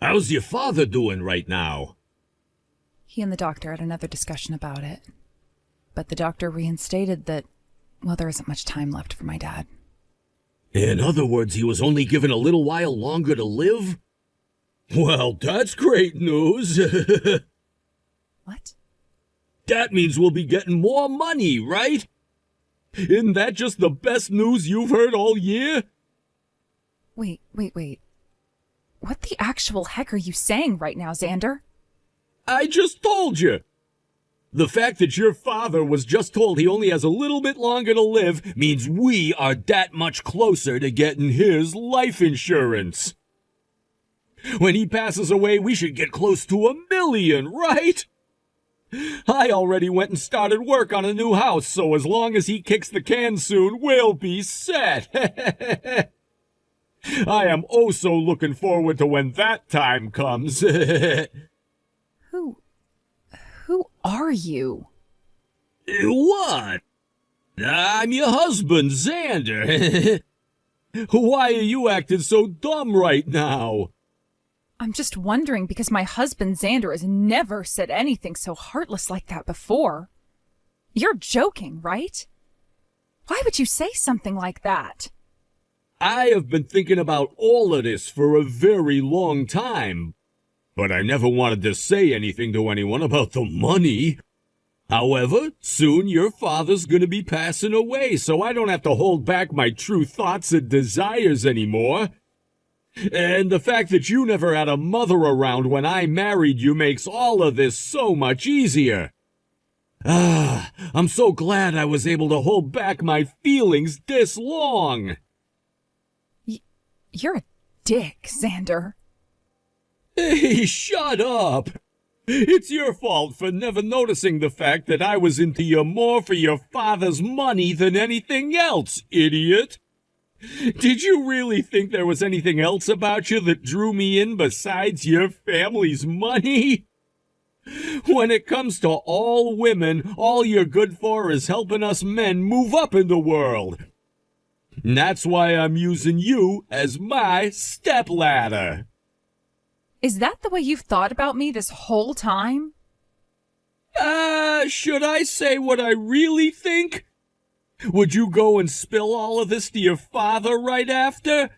How's your father doing right now? He and the doctor had another discussion about it. But the doctor reinstated that, well, there isn't much time left for my dad. In other words, he was only given a little while longer to live? Well, that's great news. What? That means we'll be getting more money, right? Isn't that just the best news you've heard all year? Wait. What the actual heck are you saying right now, Xander? I just told you. The fact that your father was just told he only has a little bit longer to live means we are that much closer to getting his life insurance. When he passes away, we should get close to $1 million, right? I already went and started work on a new house, so as long as he kicks the can soon, we'll be set. I am oh so looking forward to when that time comes. Who are you? What? I'm your husband, Xander. Why are you acting so dumb right now? I'm just wondering because my husband Xander has never said anything so heartless like that before. You're joking, right? Why would you say something like that? I have been thinking about all of this for a very long time, but I never wanted to say anything to anyone about the money. However, soon your father's going to be passing away, so I don't have to hold back my true thoughts and desires anymore. And the fact that you never had a mother around when I married you makes all of this so much easier. I'm so glad I was able to hold back my feelings this long. You're a dick, Xander. Hey, shut up! It's your fault for never noticing the fact that I was into you more for your father's money than anything else, idiot! Did you really think there was anything else about you that drew me in besides your family's money? When it comes to all women, all you're good for is helping us men move up in the world. And that's why I'm using you as my stepladder. Is that the way you've thought about me this whole time? Should I say what I really think? Would you go and spill all of this to your father right after?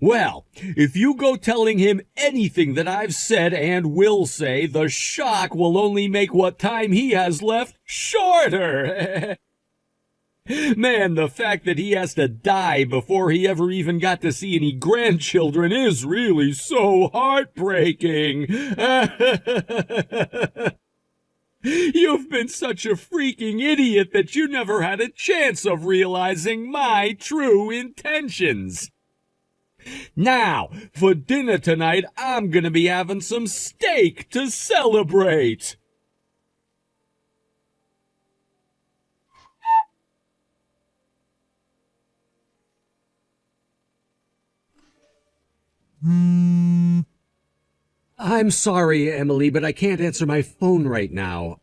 Well, if you go telling him anything that I've said and will say, the shock will only make what time he has left shorter. Man, the fact that he has to die before he ever even got to see any grandchildren is really so heartbreaking. You've been such a freaking idiot that you never had a chance of realizing my true intentions. Now, for dinner tonight, I'm gonna be having some steak to celebrate. I'm sorry, Emily, but I can't answer my phone right now.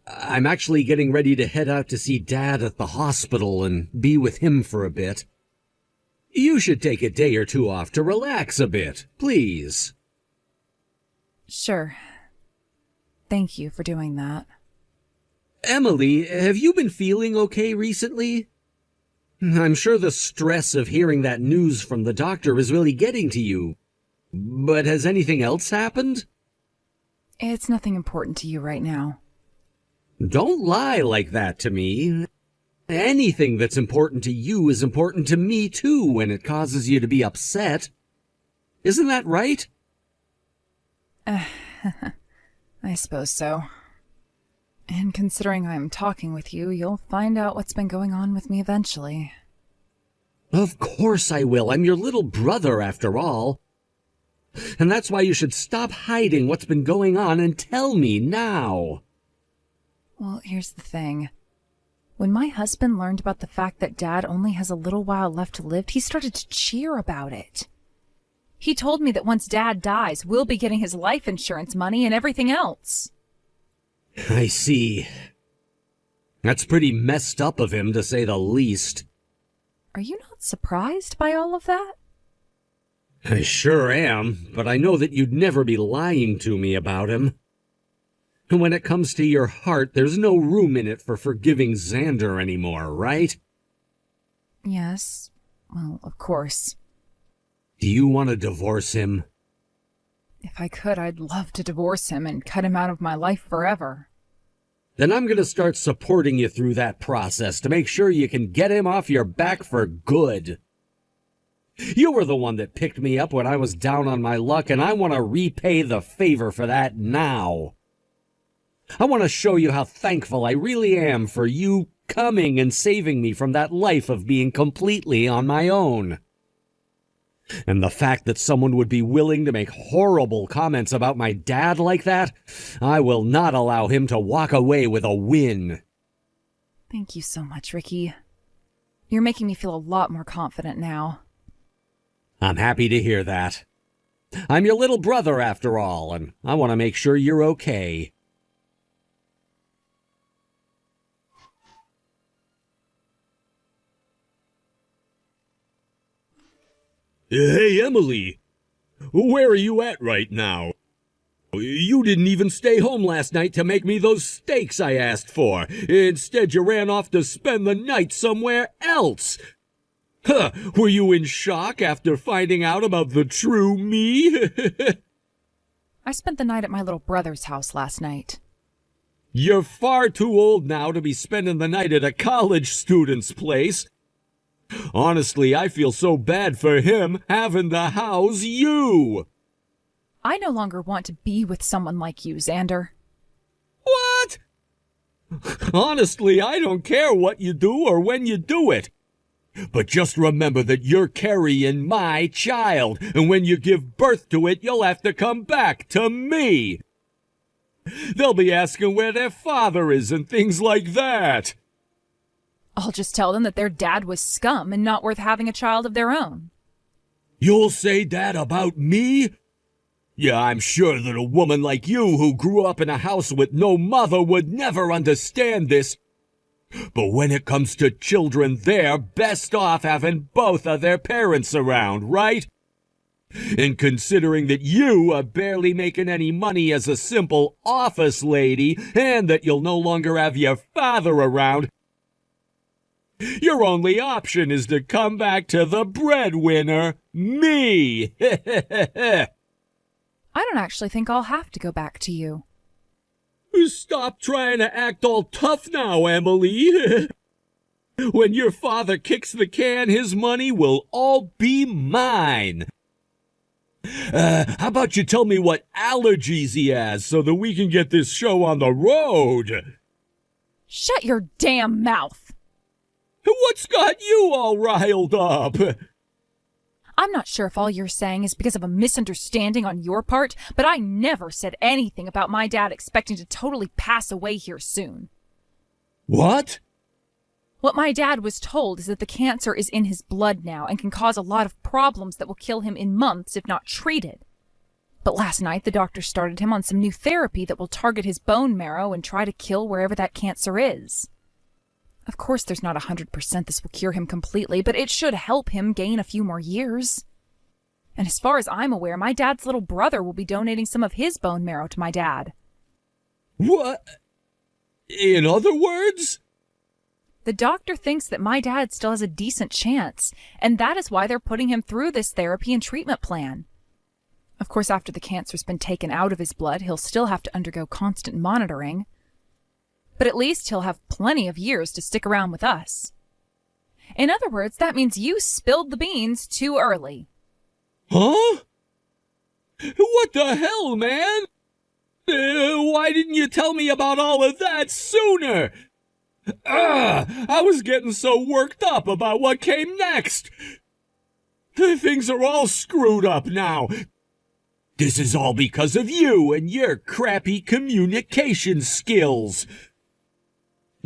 I'm actually getting ready to head out to see Dad at the hospital and be with him for a bit. You should take a day or two off to relax a bit, please. Sure. Thank you for doing that. Emily, have you been feeling okay recently? I'm sure the stress of hearing that news from the doctor is really getting to you. But has anything else happened? It's nothing important to you right now. Don't lie like that to me. Anything that's important to you is important to me too when it causes you to be upset. Isn't that right? I suppose so. And considering I'm talking with you, you'll find out what's been going on with me eventually. Of course I will. I'm your little brother after all. And that's why you should stop hiding what's been going on and tell me now. Well, here's the thing. When my husband learned about the fact that Dad only has a little while left to live, he started to cheer about it. He told me that once Dad dies, we'll be getting his life insurance money and everything else. I see. That's pretty messed up of him, to say the least. Are you not surprised by all of that? I sure am, but I know that you'd never be lying to me about him. And when it comes to your heart, there's no room in it for forgiving Xander anymore, right? Yes. Well, of course. Do you want to divorce him? If I could, I'd love to divorce him and cut him out of my life forever. Then I'm going to start supporting you through that process to make sure you can get him off your back for good. You were the one that picked me up when I was down on my luck, and I want to repay the favor for that now. I want to show you how thankful I really am for you coming and saving me from that life of being completely on my own. And the fact that someone would be willing to make horrible comments about my dad like that, I will not allow him to walk away with a win. Thank you so much, Ricky. You're making me feel a lot more confident now. I'm happy to hear that. I'm your little brother after all, and I want to make sure you're okay. Hey, Emily. Where are you at right now? You didn't even stay home last night to make me those steaks I asked for. Instead, you ran off to spend the night somewhere else. Huh, were you in shock after finding out about the true me? I spent the night at my little brother's house last night. You're far too old now to be spending the night at a college student's place. Honestly, I feel so bad for him having to house you. I no longer want to be with someone like you, Xander. What? Honestly, I don't care what you do or when you do it. But just remember that you're carrying my child, and when you give birth to it, you'll have to come back to me. They'll be asking where their father is and things like that. I'll just tell them that their dad was scum and not worth having a child of their own. You'll say that about me? Yeah, I'm sure that a woman like you who grew up in a house with no mother would never understand this. But when it comes to children, they're best off having both of their parents around, right? And considering that you are barely making any money as a simple office lady, and that you'll no longer have your father around, your only option is to come back to the breadwinner, me. I don't actually think I'll have to go back to you. Stop trying to act all tough now, Emily. When your father kicks the can, his money will all be mine. How about you tell me what allergies he has so that we can get this show on the road? Shut your damn mouth! What's got you all riled up? I'm not sure if all you're saying is because of a misunderstanding on your part, but I never said anything about my dad expecting to totally pass away here soon. What? What my dad was told is that the cancer is in his blood now and can cause a lot of problems that will kill him in months if not treated. But last night, the doctor started him on some new therapy that will target his bone marrow and try to kill wherever that cancer is. Of course, there's not 100% this will cure him completely, but it should help him gain a few more years. And as far as I'm aware, my dad's little brother will be donating some of his bone marrow to my dad. What? In other words? The doctor thinks that my dad still has a decent chance, and that is why they're putting him through this therapy and treatment plan. Of course, after the cancer's been taken out of his blood, he'll still have to undergo constant monitoring. But at least he'll have plenty of years to stick around with us. In other words, that means you spilled the beans too early. Huh? What the hell, man? Why didn't you tell me about all of that sooner? I was getting so worked up about what came next. Things are all screwed up now. This is all because of you and your crappy communication skills.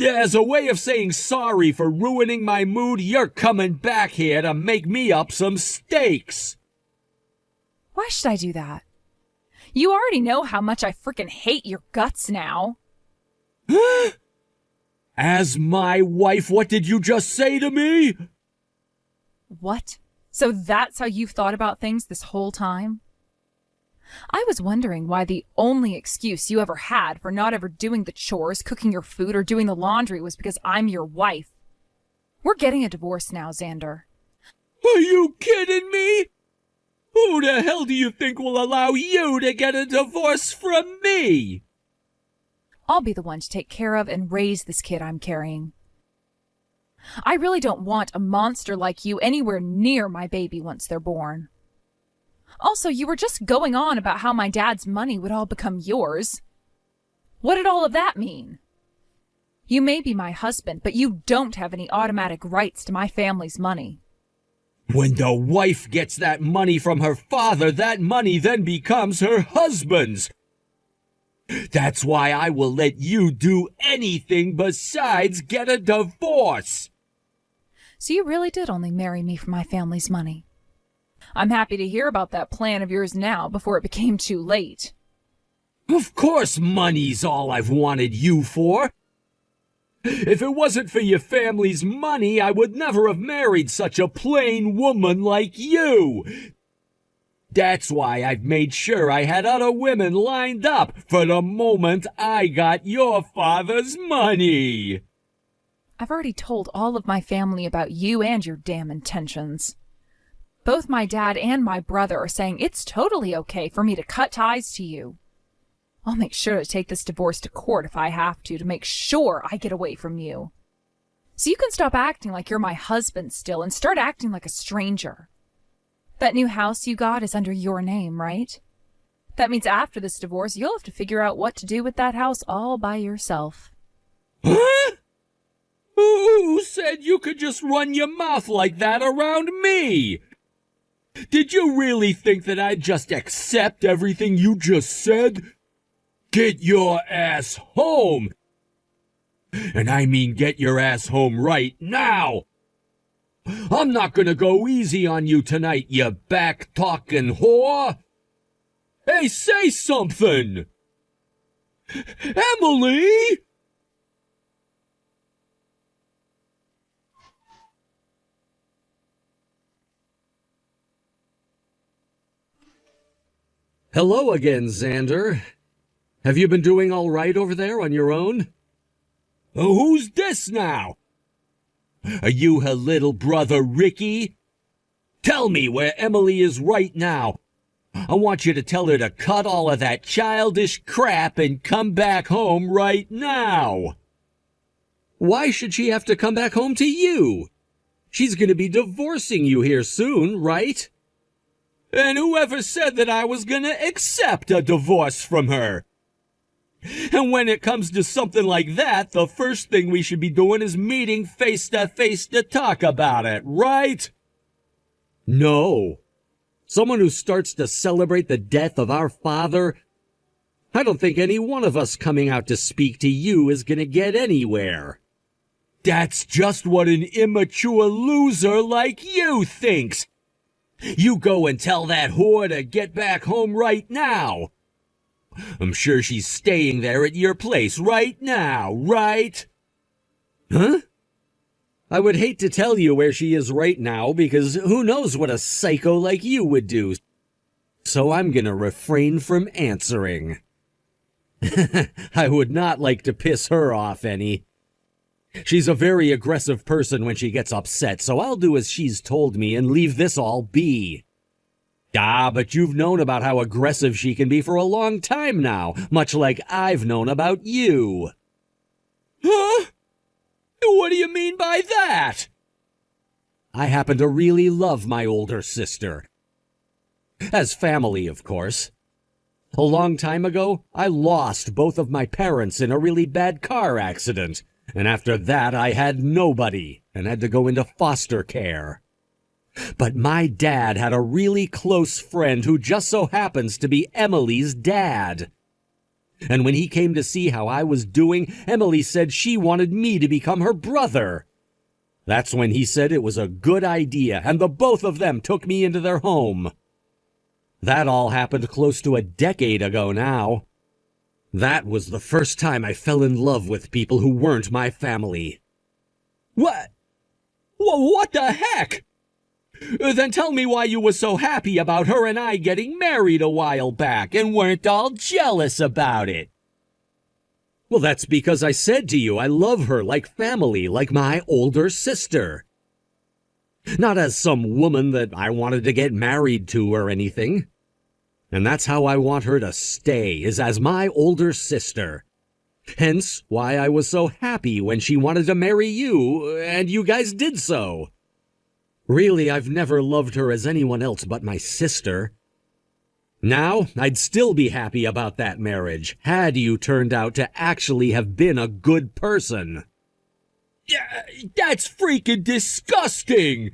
As a way of saying sorry for ruining my mood, you're coming back here to make me up some steaks. Why should I do that? You already know how much I frickin' hate your guts now. As my wife, what did you just say to me? What So that's how you've thought about things this whole time? I was wondering why the only excuse you ever had for not ever doing the chores, cooking your food, or doing the laundry was because I'm your wife. We're getting a divorce now, Xander. Are you kidding me? Who the hell do you think will allow you to get a divorce from me? I'll be the one to take care of and raise this kid I'm carrying. I really don't want a monster like you anywhere near my baby once they're born. Also, you were just going on about how my dad's money would all become yours. What did all of that mean? You may be my husband, but you don't have any automatic rights to my family's money. When the wife gets that money from her father, that money then becomes her husband's. That's why I will let you do anything besides get a divorce. So you really did only marry me for my family's money. I'm happy to hear about that plan of yours now before it became too late. Of course money's all I've wanted you for. If it wasn't for your family's money, I would never have married such a plain woman like you. That's why I've made sure I had other women lined up for the moment I got your father's money. I've already told all of my family about you and your damn intentions. Both my dad and my brother are saying it's totally okay for me to cut ties to you. I'll make sure to take this divorce to court if I have to make sure I get away from you. So you can stop acting like you're my husband still and start acting like a stranger. That new house you got is under your name, right? That means after this divorce, you'll have to figure out what to do with that house all by yourself. Huh? Who said you could just run your mouth like that around me? Did you really think that I'd just accept everything you just said? Get your ass home! And I mean get your ass home right now! I'm not gonna go easy on you tonight, you back-talking whore! Hey, say something! Emily! Hello again, Xander. Have you been doing all right over there on your own? Who's this now? Are you her little brother, Ricky? Tell me where Emily is right now. I want you to tell her to cut all of that childish crap and come back home right now. Why should she have to come back home to you? She's going to be divorcing you here soon, right? And whoever said that I was going to accept a divorce from her? And when it comes to something like that, the first thing we should be doing is meeting face to talk about it, right? No. Someone who starts to celebrate the death of our father? I don't think any one of us coming out to speak to you is going to get anywhere. That's just what an immature loser like you thinks. You go and tell that whore to get back home right now. I'm sure she's staying there at your place right now, right? Huh? I would hate to tell you where she is right now because who knows what a psycho like you would do. So I'm gonna refrain from answering. I would not like to piss her off any. She's a very aggressive person when she gets upset, so I'll do as she's told me and leave this all be. Ah, but you've known about how aggressive she can be for a long time now, much like I've known about you. Huh? What do you mean by that? I happen to really love my older sister. As family, of course. A long time ago, I lost both of my parents in a really bad car accident. And after that, I had nobody and had to go into foster care. But my dad had a really close friend who just so happens to be Emily's dad. And when he came to see how I was doing, Emily said she wanted me to become her brother. That's when he said it was a good idea, and the both of them took me into their home. That all happened close to a decade ago now. That was the first time I fell in love with people who weren't my family. What? What the heck? Then tell me why you were so happy about her and I getting married a while back and weren't all jealous about it. Well, that's because I said to you I love her like family, like my older sister. Not as some woman that I wanted to get married to or anything. And that's how I want her to stay, is as my older sister. Hence why I was so happy when she wanted to marry you, and you guys did so. Really, I've never loved her as anyone else but my sister. Now, I'd still be happy about that marriage, had you turned out to actually have been a good person. Yeah, that's freaking disgusting!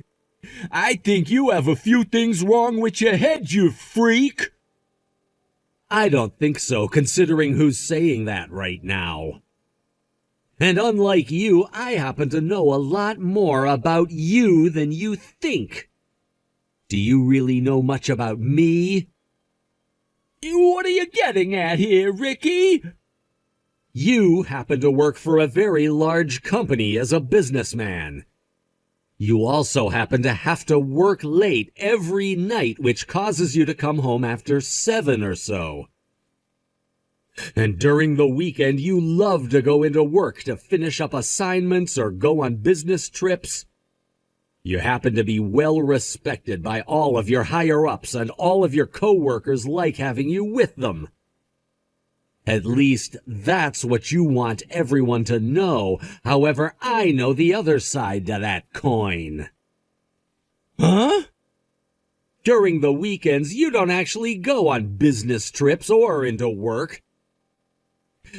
I think you have a few things wrong with your head, you freak! I don't think so, considering who's saying that right now. And unlike you, I happen to know a lot more about you than you think. Do you really know much about me? What are you getting at here, Ricky? You happen to work for a very large company as a businessman. You also happen to have to work late every night, which causes you to come home after 7 or so. And during the weekend, you love to go into work to finish up assignments or go on business trips. You happen to be well respected by all of your higher-ups, and all of your co-workers like having you with them. At least that's what you want everyone to know. However, I know the other side to that coin. Huh? During the weekends, you don't actually go on business trips or into work.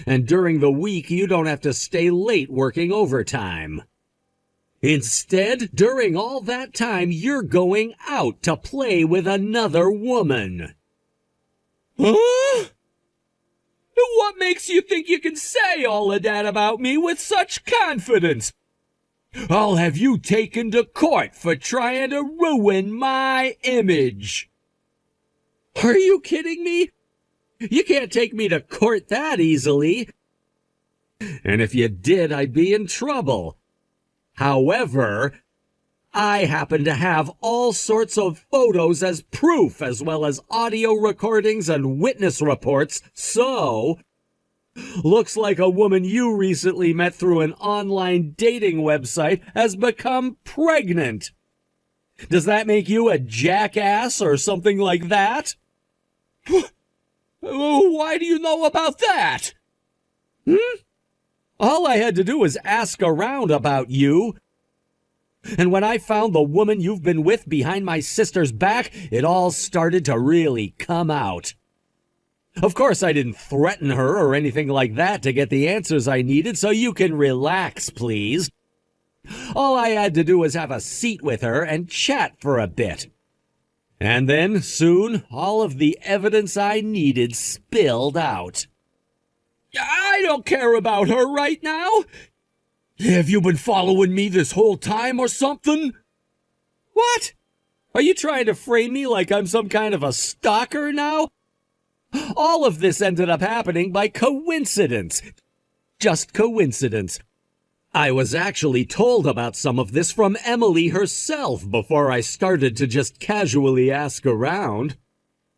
And during the week, you don't have to stay late working overtime. Instead, during all that time, you're going out to play with another woman. Huh? What makes you think you can say all of that about me with such confidence? I'll have you taken to court for trying to ruin my image. Are you kidding me? You can't take me to court that easily. And if you did, I'd be in trouble. However, I happen to have all sorts of photos as proof, as well as audio recordings and witness reports, so looks like a woman you recently met through an online dating website has become pregnant. Does that make you a jackass or something like that? Why do you know about that? All I had to do was ask around about you. And when I found the woman you've been with behind my sister's back, it all started to really come out. Of course, I didn't threaten her or anything like that to get the answers I needed, so you can relax, please. All I had to do was have a seat with her and chat for a bit. And then, soon, all of the evidence I needed spilled out. I don't care about her right now. Have you been following me this whole time or something? What? Are you trying to frame me like I'm some kind of a stalker now? All of this ended up happening by coincidence. Just coincidence. I was actually told about some of this from Emily herself before I started to just casually ask around.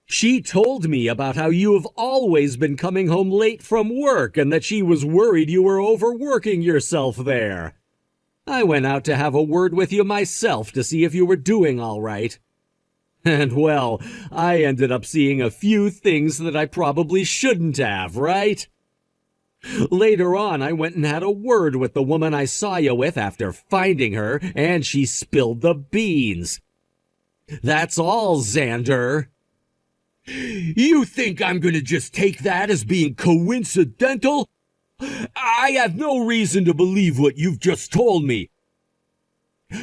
She told me about how you have always been coming home late from work and that she was worried you were overworking yourself there. I went out to have a word with you myself to see if you were doing all right. And well, I ended up seeing a few things that I probably shouldn't have, right? Later on, I went and had a word with the woman I saw you with after finding her, and she spilled the beans. That's all, Xander. You think I'm gonna just take that as being coincidental? I have no reason to believe what you've just told me.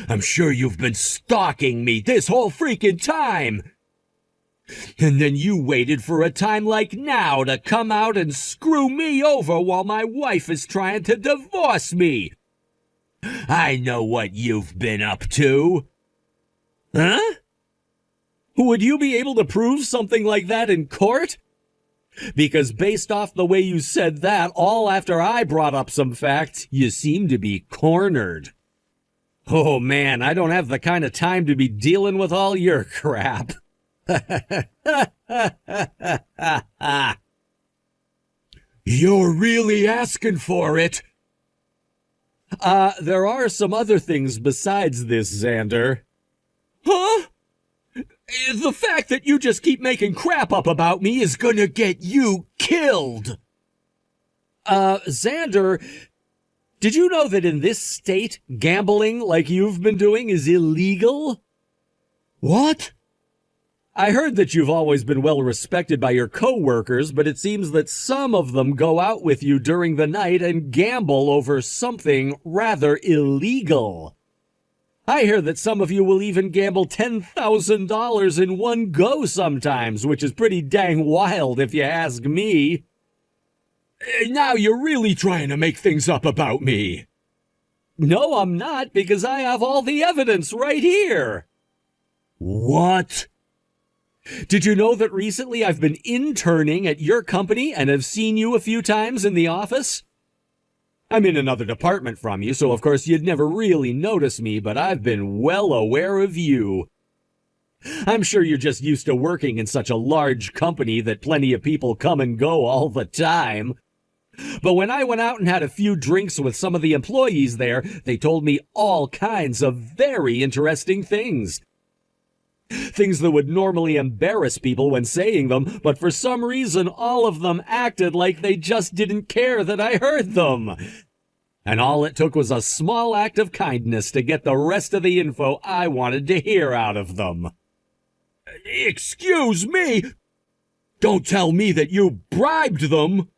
I'm sure you've been stalking me this whole freaking time. And then you waited for a time like now to come out and screw me over while my wife is trying to divorce me. I know what you've been up to. Huh? Would you be able to prove something like that in court? Because based off the way you said that, all after I brought up some facts, you seem to be cornered. Oh man, I don't have the kind of time to be dealing with all your crap. You're really asking for it. There are some other things besides this, Xander. Huh? The fact that you just keep making crap up about me is gonna get you killed. Xander, did you know that in this state, gambling like you've been doing is illegal? What? I heard that you've always been well respected by your co-workers, but it seems that some of them go out with you during the night and gamble over something rather illegal. I hear that some of you will even gamble $10,000 in one go sometimes, which is pretty dang wild if you ask me. Now you're really trying to make things up about me. No, I'm not, because I have all the evidence right here. What? Did you know that recently I've been interning at your company and have seen you a few times in the office? I'm in another department from you, so of course you'd never really notice me, but I've been well aware of you. I'm sure you're just used to working in such a large company that plenty of people come and go all the time. But when I went out and had a few drinks with some of the employees there, they told me all kinds of very interesting things. Things that would normally embarrass people when saying them, but for some reason all of them acted like they just didn't care that I heard them. And all it took was a small act of kindness to get the rest of the info I wanted to hear out of them. Excuse me? Don't tell me that you bribed them!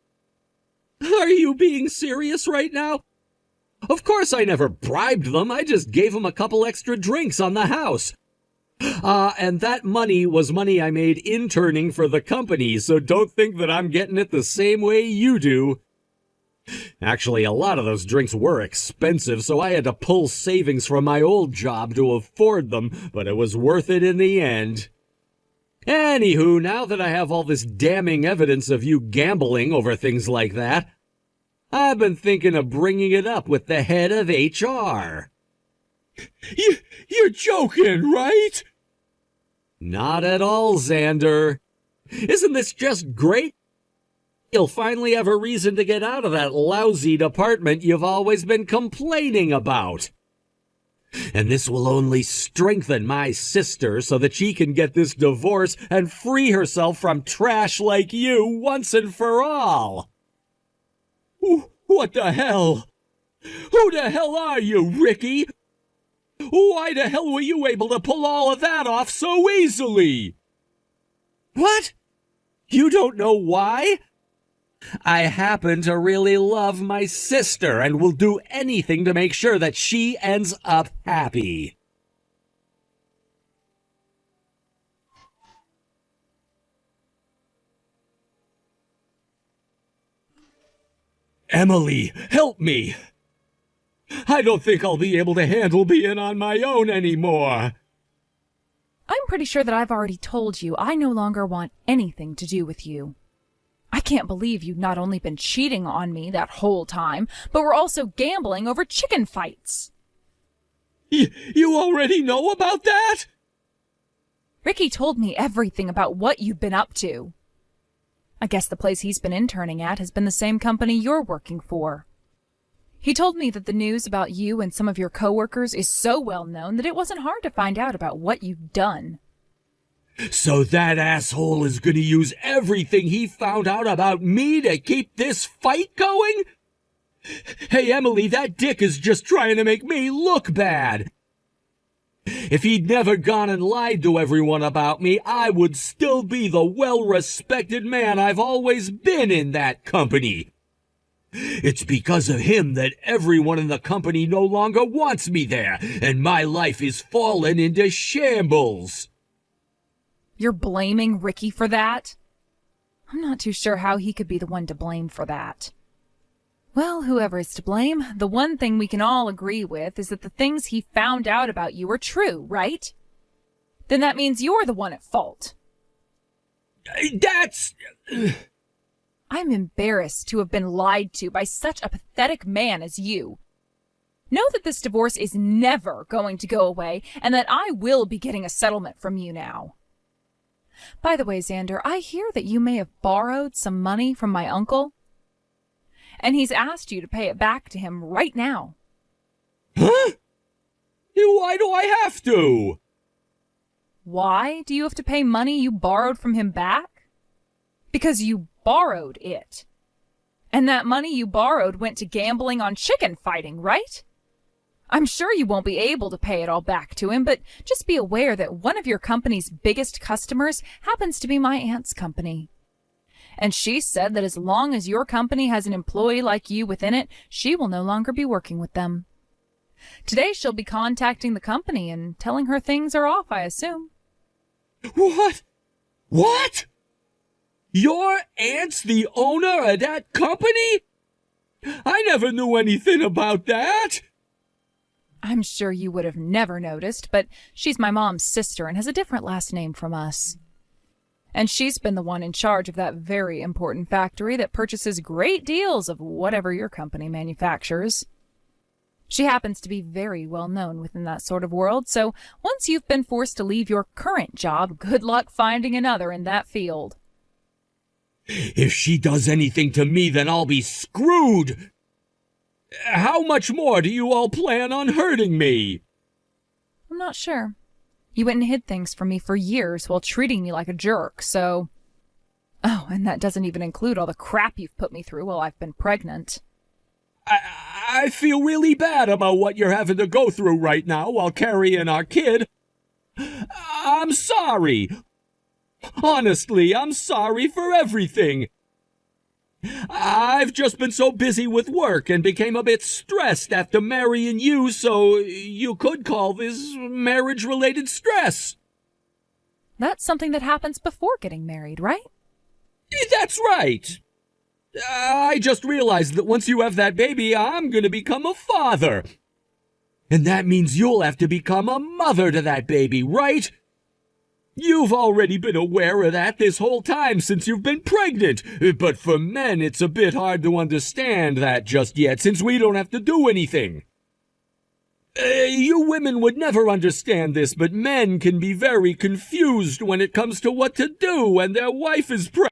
Are you being serious right now? Of course I never bribed them, I just gave them a couple extra drinks on the house. And that money was money I made interning for the company, so don't think that I'm getting it the same way you do. Actually, a lot of those drinks were expensive, so I had to pull savings from my old job to afford them, but it was worth it in the end. Anywho, now that I have all this damning evidence of you gambling over things like that, I've been thinking of bringing it up with the head of HR. You're joking, right? Not at all, Xander. Isn't this just great? You'll finally have a reason to get out of that lousy department you've always been complaining about. And this will only strengthen my sister so that she can get this divorce and free herself from trash like you once and for all. What the hell? Who the hell are you, Ricky? Why the hell were you able to pull all of that off so easily? What? You don't know why? I happen to really love my sister and will do anything to make sure that she ends up happy. Emily, help me! I don't think I'll be able to handle being on my own anymore. I'm pretty sure that I've already told you I no longer want anything to do with you. I can't believe you've not only been cheating on me that whole time, but were also gambling over chicken fights. You already know about that? Ricky told me everything about what you've been up to. I guess the place he's been interning at has been the same company you're working for. He told me that the news about you and some of your coworkers is so well known that it wasn't hard to find out about what you've done. So that asshole is going to use everything he found out about me to keep this fight going? Hey, Emily, that dick is just trying to make me look bad. If he'd never gone and lied to everyone about me, I would still be the well-respected man I've always been in that company. It's because of him that everyone in the company no longer wants me there, and my life is fallen into shambles. You're blaming Ricky for that? I'm not too sure how he could be the one to blame for that. Well, whoever is to blame, the one thing we can all agree with is that the things he found out about you are true, right? Then that means you're the one at fault. That's... I'm embarrassed to have been lied to by such a pathetic man as you. Know that this divorce is never going to go away and that I will be getting a settlement from you now. By the way, Xander, I hear that you may have borrowed some money from my uncle, and he's asked you to pay it back to him right now. Huh? Why do I have to? Why do you have to pay money you borrowed from him back? Because you borrowed it. And that money you borrowed went to gambling on chicken fighting, right? I'm sure you won't be able to pay it all back to him, but just be aware that one of your company's biggest customers happens to be my aunt's company. And she said that as long as your company has an employee like you within it, she will no longer be working with them. Today she'll be contacting the company and telling her things are off, I assume. What? What? Your aunt's the owner of that company? I never knew anything about that. I'm sure you would have never noticed, but she's my mom's sister and has a different last name from us. And she's been the one in charge of that very important factory that purchases great deals of whatever your company manufactures. She happens to be very well known within that sort of world, so once you've been forced to leave your current job, good luck finding another in that field. If she does anything to me, then I'll be screwed. How much more do you all plan on hurting me? I'm not sure. You went and hid things from me for years while treating me like a jerk, so... Oh, and that doesn't even include all the crap you've put me through while I've been pregnant. I feel really bad about what you're having to go through right now while carrying our kid. I'm sorry. Honestly, I'm sorry for everything. I've just been so busy with work and became a bit stressed after marrying you, so you could call this marriage-related stress. That's something that happens before getting married, right? That's right. I just realized that once you have that baby, I'm going to become a father. And that means you'll have to become a mother to that baby, right? You've already been aware of that this whole time since you've been pregnant, but for men it's a bit hard to understand that just yet since we don't have to do anything. You women would never understand this, but men can be very confused when it comes to what to do when their wife is pregnant.